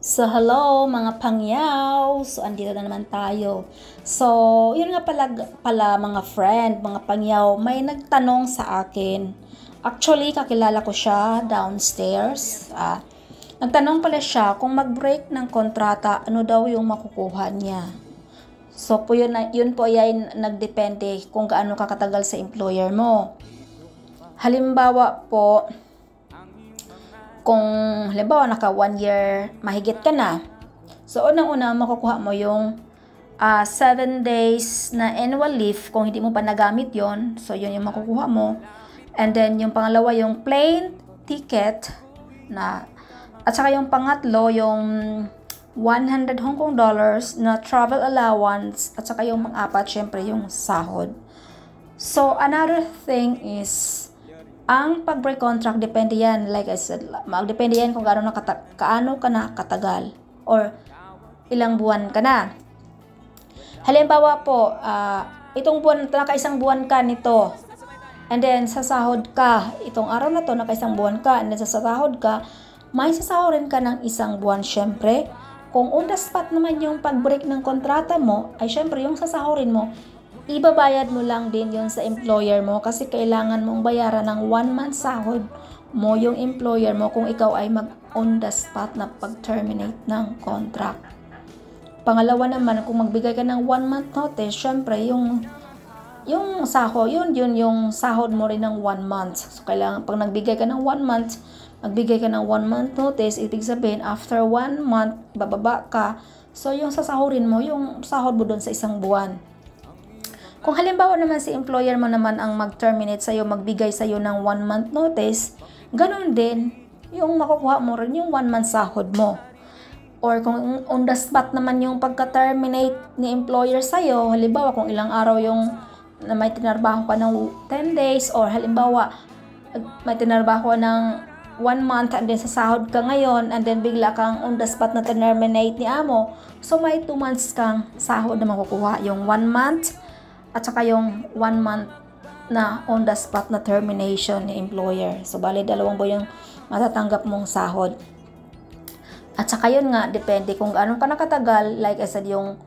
So, hello mga pangyaw. So, andito na naman tayo. So, yun nga pala mga friend, mga pangyaw, may nagtanong sa akin. Actually, kakilala ko siya downstairs. Nagtanong pala siya kung mag-break ng kontrata, ano daw yung makukuha niya. So, yun po ay nagdepende kung gaano kakatagal sa employer mo. Halimbawa po, kung halimbawa naka 1 year mahigit ka na, so unang-una makukuha mo yung 7 days na annual leave kung hindi mo pa nagamit yon. So yun yung makukuha mo. And then yung pangalawa yung plane ticket na, at saka yung pangatlo yung 100 Hong Kong dollars na travel allowance, at saka yung pang-apat syempre yung sahod. So another thing is, ang pag-break contract, depende yan, like I said, magdepende yan kung kaano ka na katagal or ilang buwan ka na. Halimbawa po, itong buwan, nakaisang buwan ka nito, and then sasahod ka, itong araw na to, nakaisang buwan ka, and then sasahod ka, may sasahorin ka ng isang buwan syempre. Kung on the spot naman yung pag-break ng kontrata mo, ay syempre yung sasahorin mo, ibabayad mo lang din yon sa employer mo, kasi kailangan mong bayaran ng 1 month sahod mo yung employer mo kung ikaw ay mag on the spot na pag-terminate ng contract. Pangalawa naman, kung magbigay ka ng 1 month notice, syempre yung sahod, yun yung sahod mo rin ng 1 month. So kailangan, pag nagbigay ka ng 1 month, magbigay ka ng 1 month notice, ibig sabihin after 1 month bababa ka, so yung sasahurin mo yung sahod mo doon sa isang buwan. Kung halimbawa naman si employer mo naman ang mag-terminate sa'yo, magbigay sa'yo ng 1 month notice, ganun din, yung makukuha mo rin yung 1 month sahod mo. Or kung on the spot naman yung pagka-terminate ni employer sa'yo, halimbawa kung ilang araw yung na may tinarbaho ka ng 10 days, or halimbawa may tinarbaho ka ng 1 month and then sasahod ka ngayon, and then bigla kang on the spot na terminate ni amo, so may 2 months kang sahod na makukuha, yung 1 month at saka yung 1 month na on the spot na termination ni employer. So bali 2 buwan yung matatanggap mong sahod. At saka yun nga, depende kung gaano ka nakatagal, like I said, yung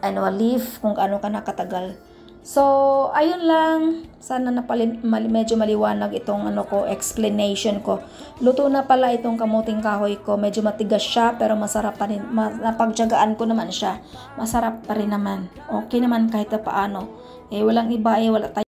annual leave, kung gaano ka nakatagal. So ayun lang, sana medyo maliwanag itong explanation ko. Luto na pala itong kamuting kahoy ko, medyo matigas siya pero masarap pa rin, napagtiyagaan ko naman siya, masarap pa rin naman, okay naman kahit paano. Walang iba, wala tayo